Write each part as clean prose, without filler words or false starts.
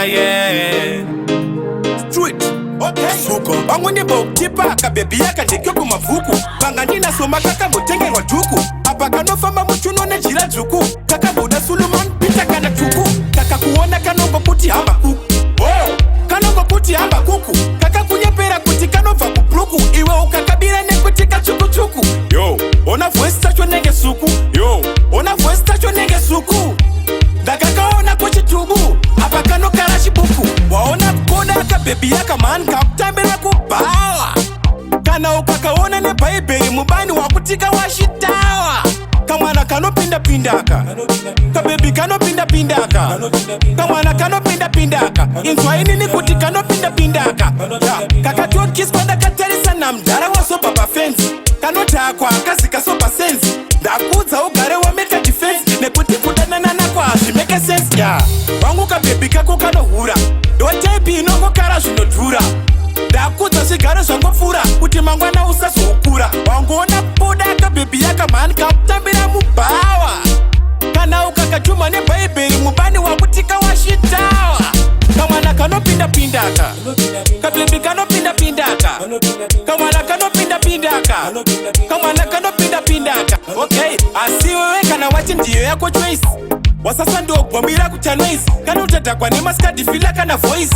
Yeah. Street. Okay. Suko bangu ni bokipa kabebi yaka ndekyo kumavuku banga nina soma kaka mutenge wa juku apaka no famba muchuno ne jira juku kaka buda Suluman pita kana juku kaka kuona kanongo puti hamba kuku kanongo puti hamba kuku kaka kunyepera kuti kanova kupluku iwe ukakabira ne kutika chuku chuku yo ona voice tacho nenge suku yo ona voice tacho nenge suku dakakaona kuchitubu apaka no karashi buku waona kukoda kabebi yaka man kaptambira kubawa kana ukakaona ne baibeli mubani wakutika washitawa kamwana kanopinda pindaka kabebi kanopinda pindaka kamwana kanopinda pindaka inswaini ni kuti kanopinda pindaka kakatokiskwada katarisa na mdara waso baba fence kanotakwa akazika soba sense ndakudza ugare wameka defense nekuti kudananana kwa zvimeke sense ya wangu kabebi kako kanohura dotepi inongo kara zvinodhura ndakudza zvigare zvangopfura kuti mangwana usazoukura wangoona poda kabebi yaka mani kaputambira mubhawa kana ukakatuma nebhaibheri mubani wakutika washitawa kamwana kanopinda pindaka kabebi kanopinda pindaka kamwana kanopinda pindaka kamwana kanopinda pindaka okay asi wewe kana wati ndiyo yako choice wasasa ndogwambira kuta noise kana utadhakwa nemaskadifila kana voice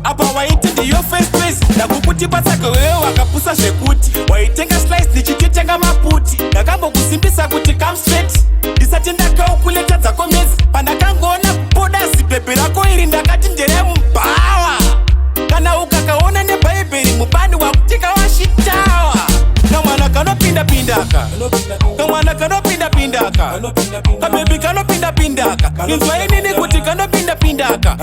apa waiti ndiyo first place ndakukuti patsaka wewe wakapusa zvekuti waitenga slice nichititenga maputi ndakambokusimbisa kuti come straight ndisati ndakaukuleta dzako mezi pandakangoona poda zipepe rako iri ndakati ndere mubhawa kana ukakaona nebhaibheri mubani wakutika washitawa kamwana kanopinda pindaka kamwana kanopinda pindaka kabebi kanopinda pindaka inzwainini kuti kanopinda pindaka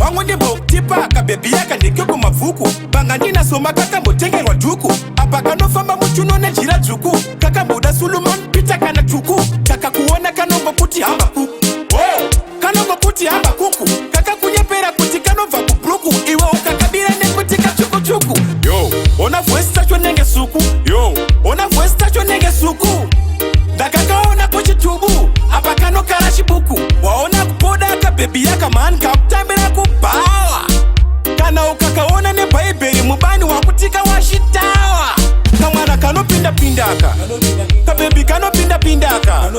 wangu ndimbotipa kabebi yaka ndekyo kumavuku banga ndina soma kakambotengerwa juku apa kanofamba muchuno nejira juku kakambuda Suluman pita kana juku kakakuona kanongo kuti hamba kuku kanongo kuti hamba kuku kakakunyepera kuti kanobva kubruku iwe ukakabira nekuti kachukuchuku yo ona voice tacho nenge suku yo ona voice tacho nenge suku ndakakaona kuchitubu apa kanokara chibuku waona kupoda kabebi yaka man kaputambira kubawa kana ukakaona nebhaibheri mubani wakutika washitawa kamwana kanopinda pindaka kabebi kanopinda pindaka